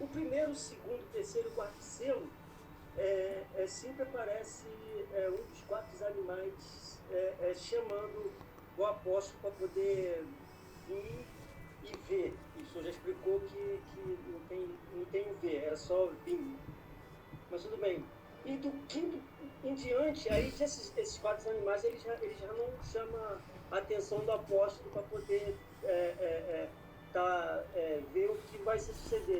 O primeiro, o segundo, o terceiro e o quarto selo, sempre aparece um dos quatro animais chamando o apóstolo para poder vir e ver. E o senhor já explicou que não tem o ver, era só vir. Mas tudo bem. E do quinto em diante, aí esses quatro animais, ele já não chama a atenção do apóstolo para poder ver o que vai se suceder.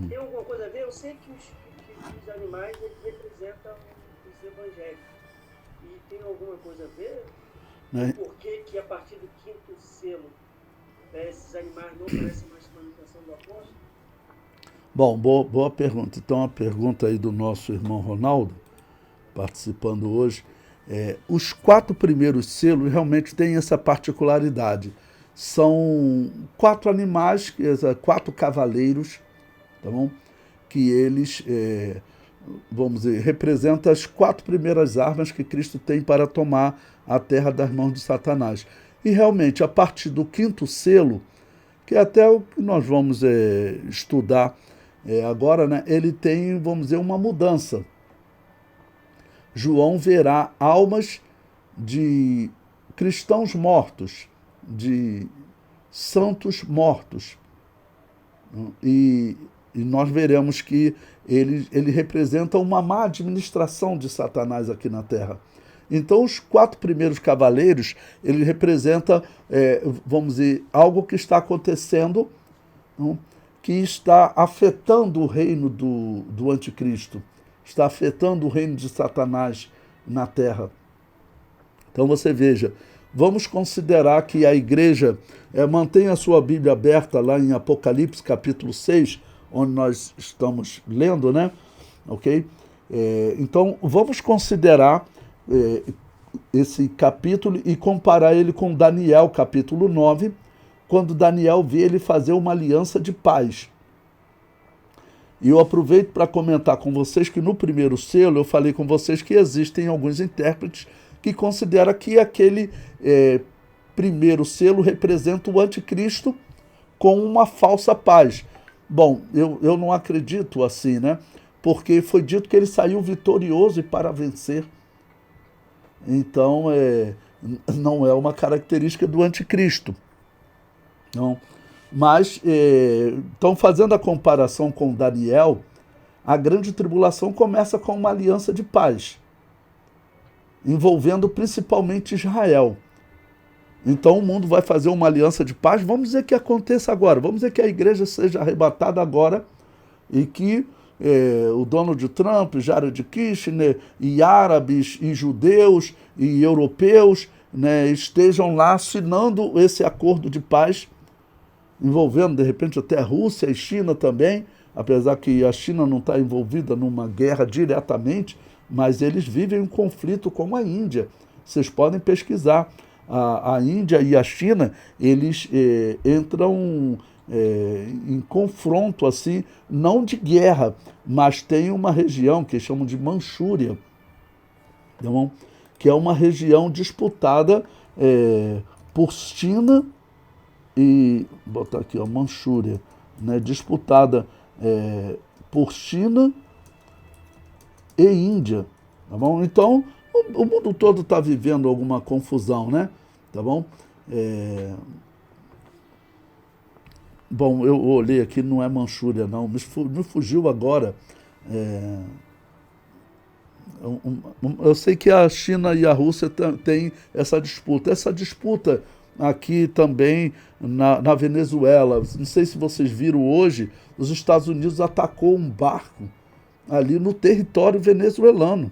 Tem alguma coisa a ver? Eu sei que os animais eles representam os evangélicos. E tem alguma coisa a ver? Por que a partir do quinto selo esses animais não parecem mais chamar a atenção do apóstolo? Bom, boa pergunta. Então, a pergunta aí do nosso irmão Ronaldo, participando hoje, os quatro primeiros selos realmente têm essa particularidade. São quatro animais, quatro cavaleiros, tá bom? Que eles, vamos dizer, representam as quatro primeiras armas que Cristo tem para tomar a terra das mãos de Satanás. E realmente, a partir do quinto selo, que é até o que nós vamos estudar agora, né, ele tem, vamos dizer, uma mudança. João verá almas de cristãos mortos, de santos mortos. E nós veremos que ele representa uma má administração de Satanás aqui na Terra. Então, os quatro primeiros cavaleiros, ele representa, vamos dizer, algo que está acontecendo, não? Que está afetando o reino do anticristo, está afetando o reino de Satanás na Terra. Então você veja, vamos considerar que a igreja mantém a sua Bíblia aberta lá em Apocalipse capítulo 6, onde nós estamos lendo, né? Ok? Então vamos considerar esse capítulo e comparar ele com Daniel capítulo 9, quando Daniel vê ele fazer uma aliança de paz. E eu aproveito para comentar com vocês que no primeiro selo eu falei com vocês que existem alguns intérpretes que consideram que aquele primeiro selo representa o anticristo com uma falsa paz. Bom, eu não acredito assim, né? Porque foi dito que ele saiu vitorioso e para vencer. Então, não é uma característica do anticristo. Não. Mas, então, fazendo a comparação com Daniel, a grande tribulação começa com uma aliança de paz, envolvendo principalmente Israel. Então o mundo vai fazer uma aliança de paz. Vamos dizer que aconteça agora. Vamos dizer que a igreja seja arrebatada agora e que o Donald Trump, Jared Kushner e árabes e judeus e europeus, né, estejam lá assinando esse acordo de paz, envolvendo de repente até a Rússia e China também, apesar que a China não está envolvida numa guerra diretamente, mas eles vivem um conflito com a Índia. Vocês podem pesquisar. A Índia e a China, eles entram em confronto, assim, não de guerra, mas tem uma região que chamam de Manchúria, tá bom? Que é uma região disputada por China e... Vou botar aqui, ó, Manchúria, né? Disputada por China e Índia, tá bom? Então, o mundo todo está vivendo alguma confusão, né? Tá bom? Bom, eu olhei aqui, não é Manchúria, não. Me fugiu agora. Eu sei que a China e a Rússia têm essa disputa. Essa disputa aqui também na Venezuela. Não sei se vocês viram hoje, os Estados Unidos atacou um barco ali no território venezuelano.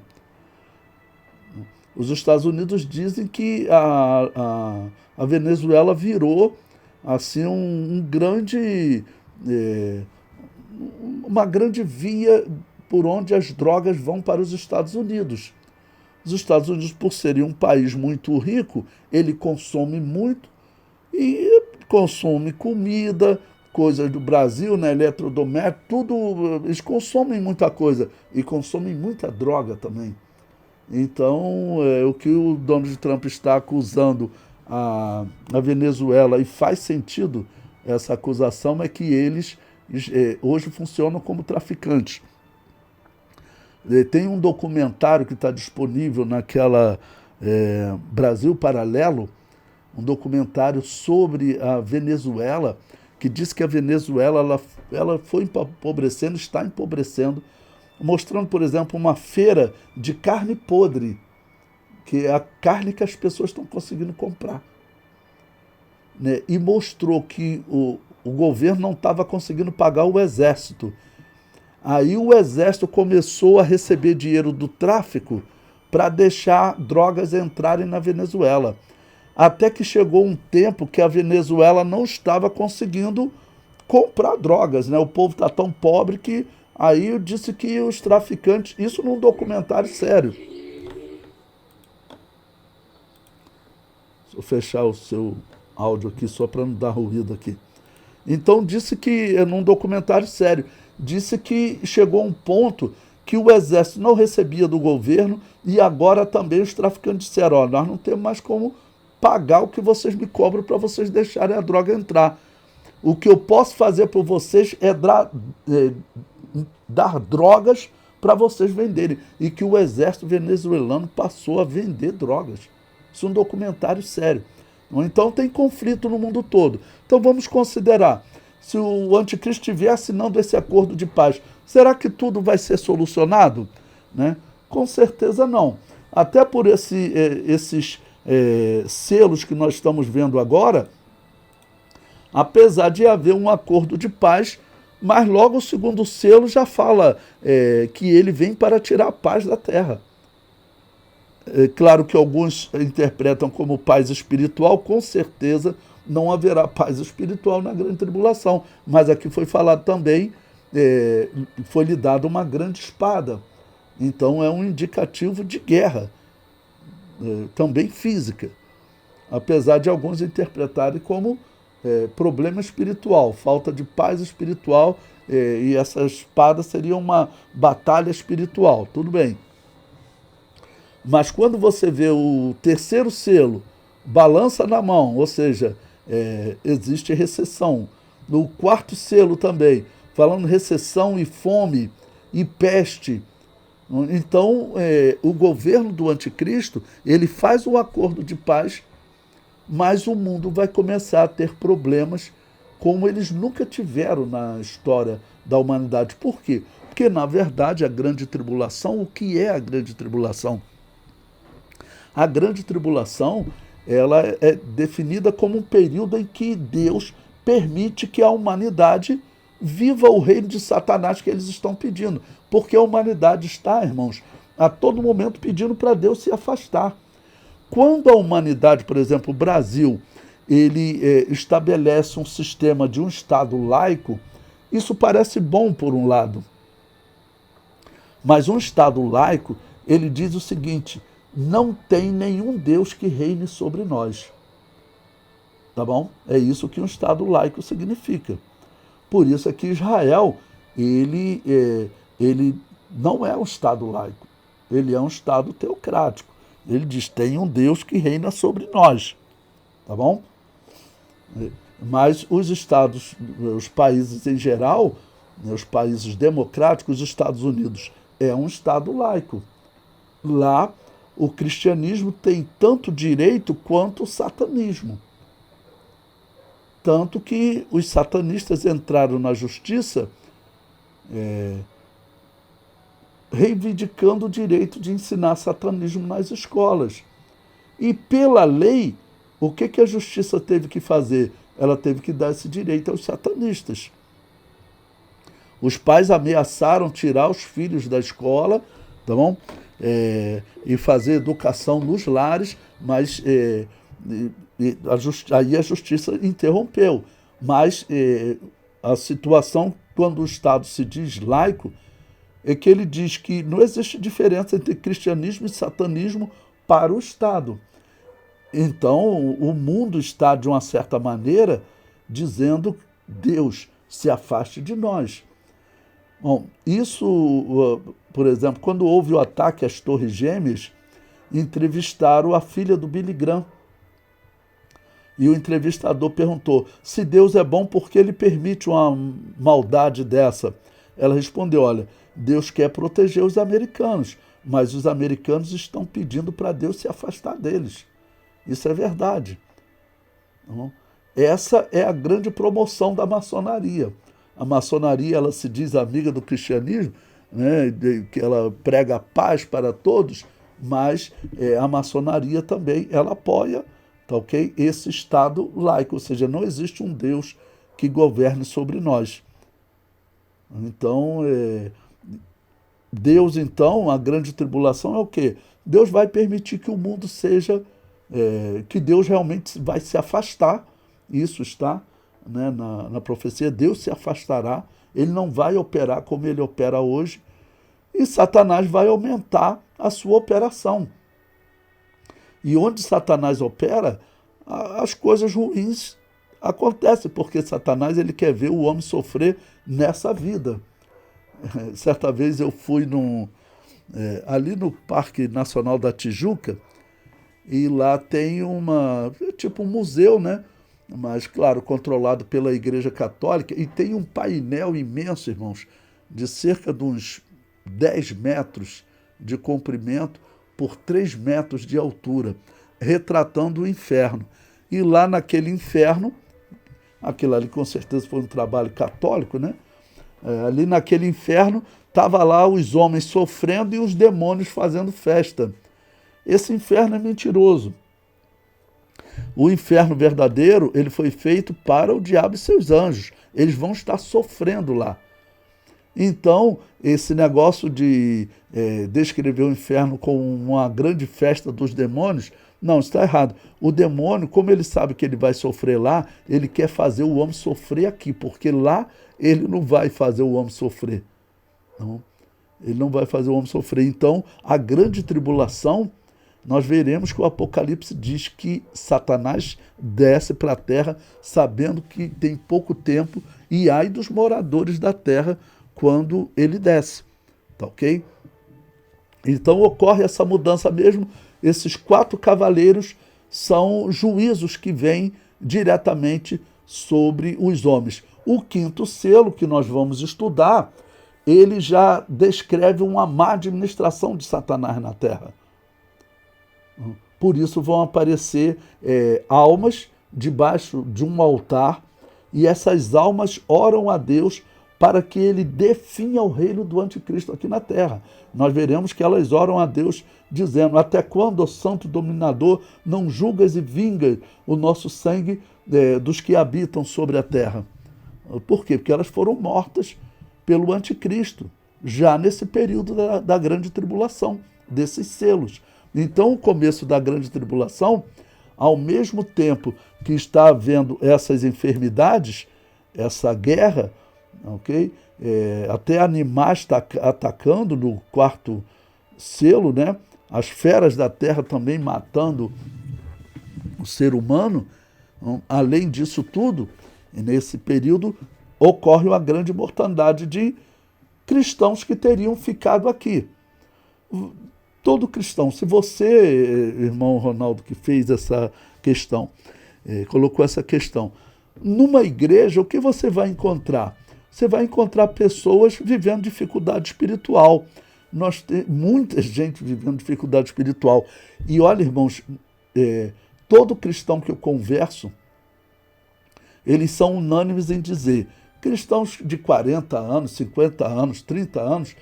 Os Estados Unidos dizem que a Venezuela virou assim uma grande via por onde as drogas vão para os Estados Unidos. Os Estados Unidos, por serem um país muito rico, ele consome muito e consome comida, coisas do Brasil, né, eletrodoméstico, tudo, eles consomem muita coisa e consomem muita droga também. Então, o que o Donald Trump está acusando a Venezuela, e faz sentido essa acusação, é que eles hoje funcionam como traficantes. Tem um documentário que está disponível naquela Brasil Paralelo, um documentário sobre a Venezuela, que diz que a Venezuela ela foi empobrecendo, está empobrecendo, mostrando, por exemplo, uma feira de carne podre, que é a carne que as pessoas estão conseguindo comprar. Né? E mostrou que o governo não estava conseguindo pagar o exército. Aí o exército começou a receber dinheiro do tráfico para deixar drogas entrarem na Venezuela. Até que chegou um tempo que a Venezuela não estava conseguindo comprar drogas. Né? O povo está tão pobre que aí eu disse que os traficantes... Isso num documentário sério. Deixa eu fechar o seu áudio aqui só para não dar ruído aqui. Então disse que, num documentário sério, disse que chegou um ponto que o exército não recebia do governo e agora também os traficantes disseram, ó, nós não temos mais como pagar o que vocês me cobram para vocês deixarem a droga entrar. O que eu posso fazer por vocês é dar drogas para vocês venderem. E que o exército venezuelano passou a vender drogas. Isso é um documentário sério. Então tem conflito no mundo todo. Então vamos considerar, se o anticristo estiver assinando esse acordo de paz, será que tudo vai ser solucionado? Né? Com certeza não. Até por esses selos que nós estamos vendo agora, apesar de haver um acordo de paz, mas logo o segundo selo já fala que ele vem para tirar a paz da terra. Claro que alguns interpretam como paz espiritual, com certeza não haverá paz espiritual na grande tribulação, mas aqui foi falado também, foi lhe dada uma grande espada, então é um indicativo de guerra, também física, apesar de alguns interpretarem como problema espiritual, falta de paz espiritual, e essa espada seria uma batalha espiritual, tudo bem. Mas quando você vê o terceiro selo, balança na mão, ou seja, existe recessão. No quarto selo também, falando recessão e fome e peste. Então, o governo do anticristo, ele faz o acordo de paz, mas o mundo vai começar a ter problemas como eles nunca tiveram na história da humanidade. Por quê? Porque, na verdade, a grande tribulação, o que é a grande tribulação? A grande tribulação, ela é definida como um período em que Deus permite que a humanidade viva o reino de Satanás que eles estão pedindo. Porque a humanidade está, irmãos, a todo momento pedindo para Deus se afastar. Quando a humanidade, por exemplo, o Brasil, ele estabelece um sistema de um Estado laico, isso parece bom por um lado. Mas um Estado laico, ele diz o seguinte: não tem nenhum Deus que reine sobre nós. Tá bom? É isso que um Estado laico significa. Por isso é que Israel, ele não é um Estado laico. Ele é um Estado teocrático. Ele diz, tem um Deus que reina sobre nós. Tá bom? Mas os estados, os países em geral, os países democráticos, os Estados Unidos, é um Estado laico. Lá, o cristianismo tem tanto direito quanto o satanismo. Tanto que os satanistas entraram na justiça reivindicando o direito de ensinar satanismo nas escolas. E pela lei, o que a justiça teve que fazer? Ela teve que dar esse direito aos satanistas. Os pais ameaçaram tirar os filhos da escola, tá bom? E fazer educação nos lares, mas aí a justiça interrompeu. Mas a situação, quando o Estado se diz laico, é que ele diz que não existe diferença entre cristianismo e satanismo para o Estado. Então, o mundo está, de uma certa maneira, dizendo: Deus, se afaste de nós. Bom, isso, por exemplo, quando houve o ataque às Torres Gêmeas, entrevistaram a filha do Billy Graham. E o entrevistador perguntou, se Deus é bom, por que ele permite uma maldade dessa? Ela respondeu, olha, Deus quer proteger os americanos, mas os americanos estão pedindo para Deus se afastar deles. Isso é verdade. Essa é a grande promoção da maçonaria. A maçonaria, ela se diz amiga do cristianismo, né, que ela prega a paz para todos, mas a maçonaria também, ela apoia, tá, ok? Esse Estado laico, ou seja, não existe um Deus que governe sobre nós. Então, Deus, então, a grande tribulação é o quê? Deus vai permitir que o mundo seja, que Deus realmente vai se afastar, isso está, né, na profecia, Deus se afastará, ele não vai operar como ele opera hoje, e Satanás vai aumentar a sua operação. E onde Satanás opera, as coisas ruins acontecem, porque Satanás ele quer ver o homem sofrer nessa vida. Certa vez eu fui ali no Parque Nacional da Tijuca, e lá tem tipo um museu, né? Mas, claro, controlado pela Igreja Católica, e tem um painel imenso, irmãos, de cerca de uns 10 metros de comprimento por 3 metros de altura, retratando o inferno. E lá naquele inferno, aquilo ali com certeza foi um trabalho católico, né? Ali naquele inferno, estava lá os homens sofrendo e os demônios fazendo festa. Esse inferno é mentiroso. O inferno verdadeiro, ele foi feito para o diabo e seus anjos. Eles vão estar sofrendo lá. Então, esse negócio de descrever o inferno como uma grande festa dos demônios, não, está errado. O demônio, como ele sabe que ele vai sofrer lá, ele quer fazer o homem sofrer aqui, porque lá ele não vai fazer o homem sofrer. Não, ele não vai fazer o homem sofrer. Então, a grande tribulação, nós veremos que o Apocalipse diz que Satanás desce para a terra sabendo que tem pouco tempo, e ai dos moradores da terra quando ele desce. Tá ok? Então ocorre essa mudança mesmo. Esses 4 cavaleiros são juízos que vêm diretamente sobre os homens. O 5º selo, que nós vamos estudar, ele já descreve uma má administração de Satanás na terra. Por isso vão aparecer almas debaixo de um altar, e essas almas oram a Deus para que ele definha o reino do anticristo aqui na terra. Nós veremos que elas oram a Deus dizendo, até quando, ó santo dominador, não julgas e vingas o nosso sangue dos que habitam sobre a terra? Por quê? Porque elas foram mortas pelo anticristo, já nesse período da grande tribulação, desses selos. Então, o começo da grande tribulação, ao mesmo tempo que está havendo essas enfermidades, essa guerra, ok? Até animais atacando no 4º selo, né? As feras da terra também matando o ser humano. Além disso tudo, nesse período ocorre uma grande mortandade de cristãos que teriam ficado aqui. Todo cristão, se você, irmão Ronaldo, que fez essa questão, colocou essa questão, numa igreja, o que você vai encontrar? Você vai encontrar pessoas vivendo dificuldade espiritual. Nós temos muita gente vivendo dificuldade espiritual. E olha, irmãos, todo cristão que eu converso, eles são unânimes em dizer, cristãos de 40 anos, 50 anos, 30 anos,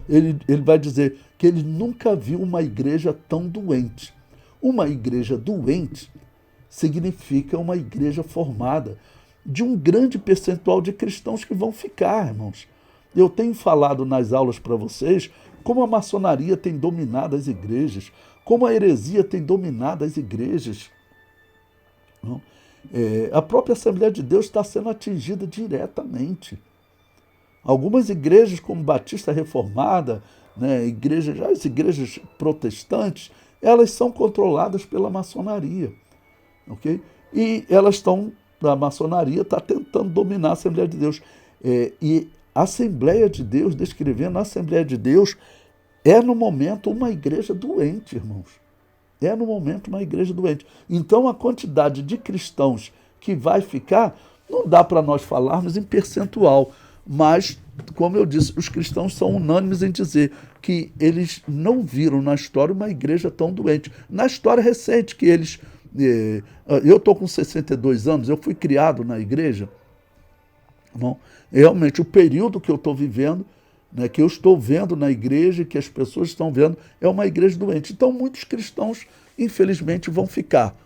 ele vai dizer que ele nunca viu uma igreja tão doente. Uma igreja doente significa uma igreja formada de um grande percentual de cristãos que vão ficar, irmãos. Eu tenho falado nas aulas para vocês como a maçonaria tem dominado as igrejas, como a heresia tem dominado as igrejas. A própria Assembleia de Deus está sendo atingida diretamente. Algumas igrejas, como Batista Reformada, né, as igrejas protestantes, elas são controladas pela maçonaria. Okay? E a maçonaria está tentando dominar a Assembleia de Deus. E a Assembleia de Deus, descrevendo a Assembleia de Deus, no momento uma igreja doente, irmãos. é no momento uma igreja doente. Então a quantidade de cristãos que vai ficar, não dá para nós falarmos em percentual, mas, como eu disse, os cristãos são unânimes em dizer que eles não viram na história uma igreja tão doente. Na história recente que eles... eu estou com 62 anos, eu fui criado na igreja. Bom, realmente o período que eu estou vivendo, né, que eu estou vendo na igreja, que as pessoas estão vendo, é uma igreja doente. Então muitos cristãos, infelizmente, vão ficar.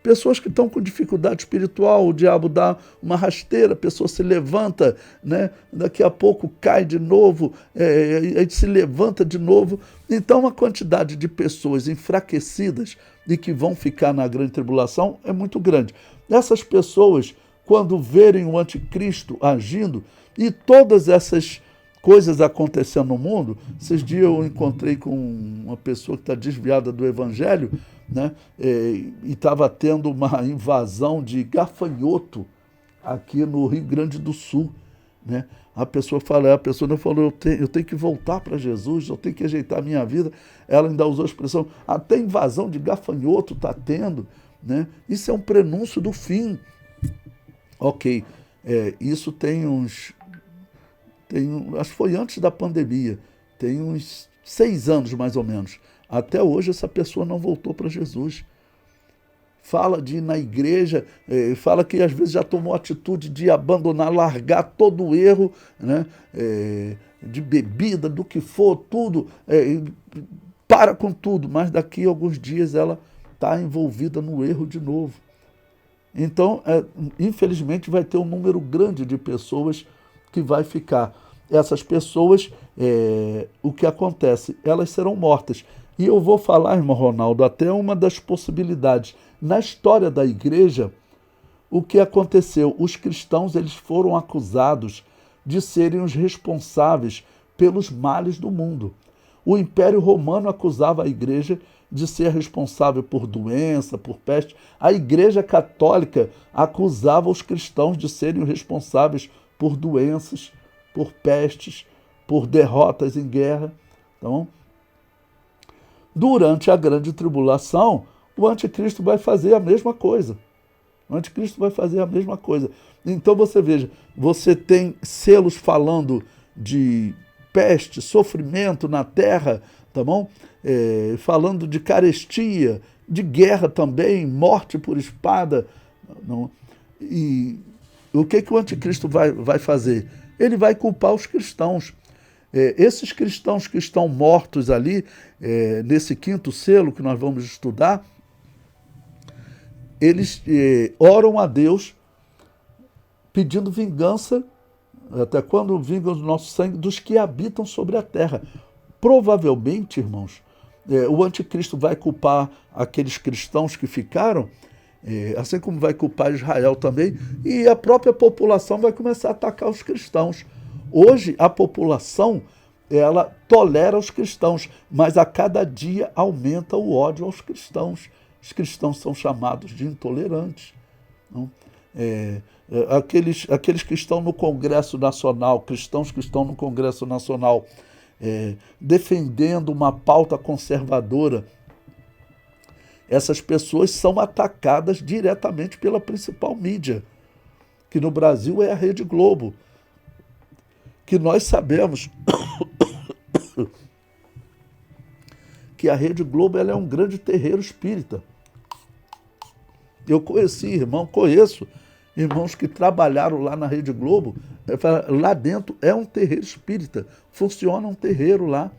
Pessoas que estão com dificuldade espiritual, o diabo dá uma rasteira, a pessoa se levanta, né? Daqui a pouco cai de novo, aí se levanta de novo. Então a quantidade de pessoas enfraquecidas e que vão ficar na grande tribulação é muito grande. Essas pessoas, quando verem o anticristo agindo e todas essas coisas acontecendo no mundo, esses dias eu encontrei com uma pessoa que está desviada do evangelho, né? E estava tendo uma invasão de gafanhoto aqui no Rio Grande do Sul, né? A pessoa não falou, eu tenho que voltar para Jesus, eu tenho que ajeitar a minha vida. Ela ainda usou a expressão, até invasão de gafanhoto está tendo, né? Isso é um prenúncio do fim. Ok, isso acho que foi antes da pandemia, tem uns 6 anos mais ou menos. Até hoje essa pessoa não voltou para Jesus. Fala de ir na igreja, fala que às vezes já tomou a atitude de abandonar, largar todo o erro, né? De bebida, do que for, tudo, para com tudo, mas daqui a alguns dias ela está envolvida no erro de novo. Então, infelizmente, vai ter um número grande de pessoas que vai ficar. Essas pessoas, o que acontece? Elas serão mortas. E eu vou falar, irmão Ronaldo, até uma das possibilidades. Na história da igreja, o que aconteceu? Os cristãos eles foram acusados de serem os responsáveis pelos males do mundo. O Império Romano acusava a igreja de ser responsável por doença, por peste. A Igreja Católica acusava os cristãos de serem os responsáveis por doenças, por pestes, por derrotas em guerra. Então, durante a grande tribulação, o anticristo vai fazer a mesma coisa. O anticristo vai fazer a mesma coisa. Então você veja, você tem selos falando de peste, sofrimento na terra, tá bom? Falando de carestia, de guerra também, morte por espada. Não? E o que o anticristo vai fazer? Ele vai culpar os cristãos. Esses cristãos que estão mortos ali, nesse 5º selo que nós vamos estudar, eles oram a Deus pedindo vingança, até quando vingam o nosso sangue, dos que habitam sobre a terra. Provavelmente, irmãos, o anticristo vai culpar aqueles cristãos que ficaram, assim como vai culpar Israel também, e a própria população vai começar a atacar os cristãos. Hoje, a população, ela tolera os cristãos, mas a cada dia aumenta o ódio aos cristãos. Os cristãos são chamados de intolerantes. Não? Aqueles que estão no Congresso Nacional, cristãos que estão no Congresso Nacional, defendendo uma pauta conservadora, essas pessoas são atacadas diretamente pela principal mídia, que no Brasil é a Rede Globo, que nós sabemos que a Rede Globo ela é um grande terreiro espírita. Eu conheço irmãos que trabalharam lá na Rede Globo, lá dentro é um terreiro espírita, funciona um terreiro lá.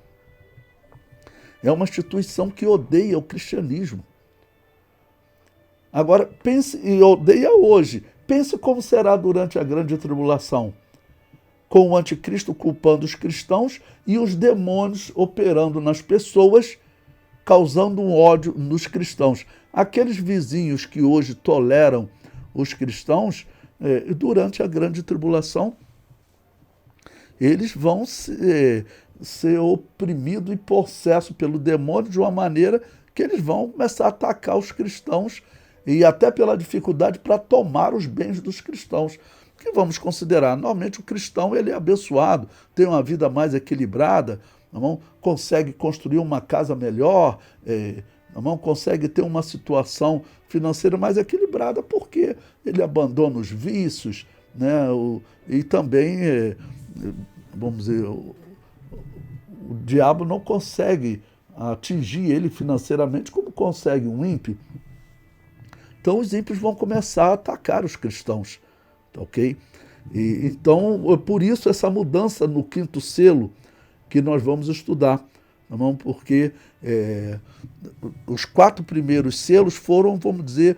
É uma instituição que odeia o cristianismo. Agora, pense, e odeia hoje, pense como será durante a grande tribulação, com o anticristo culpando os cristãos e os demônios operando nas pessoas, causando um ódio nos cristãos. Aqueles vizinhos que hoje toleram os cristãos, durante a grande tribulação, eles vão ser oprimidos e possessos pelo demônio de uma maneira que eles vão começar a atacar os cristãos e até pela dificuldade para tomar os bens dos cristãos. Que vamos considerar, normalmente o cristão ele é abençoado, tem uma vida mais equilibrada, não? Consegue construir uma casa melhor, não consegue ter uma situação financeira mais equilibrada, porque ele abandona os vícios, né? E também, vamos dizer, o diabo não consegue atingir ele financeiramente como consegue um ímpio. Então os ímpios vão começar a atacar os cristãos, ok? Então, por isso essa mudança no quinto selo que nós vamos estudar, não? Porque os 4 primeiros selos foram, vamos dizer,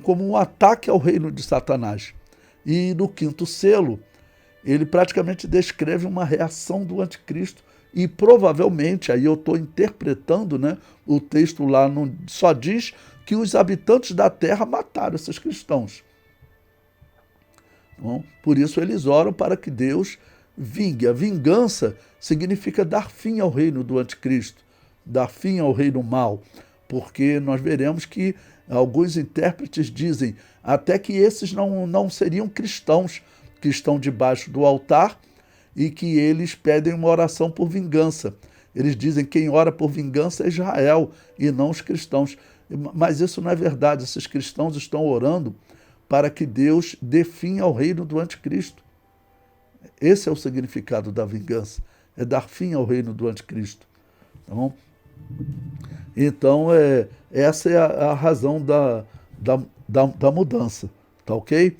como um ataque ao reino de Satanás. E no quinto selo, ele praticamente descreve uma reação do anticristo e provavelmente, aí eu estou interpretando, né, o texto lá só diz que os habitantes da terra mataram esses cristãos. Então, por isso eles oram para que Deus vingue. A vingança significa dar fim ao reino do anticristo, dar fim ao reino mal, porque nós veremos que alguns intérpretes dizem até que esses não seriam cristãos que estão debaixo do altar e que eles pedem uma oração por vingança. Eles dizem que quem ora por vingança é Israel e não os cristãos. Mas isso não é verdade. Esses cristãos estão orando para que Deus dê fim ao reino do anticristo. Esse é o significado da vingança, é dar fim ao reino do anticristo. Tá bom? Então, essa é a razão da mudança, tá ok?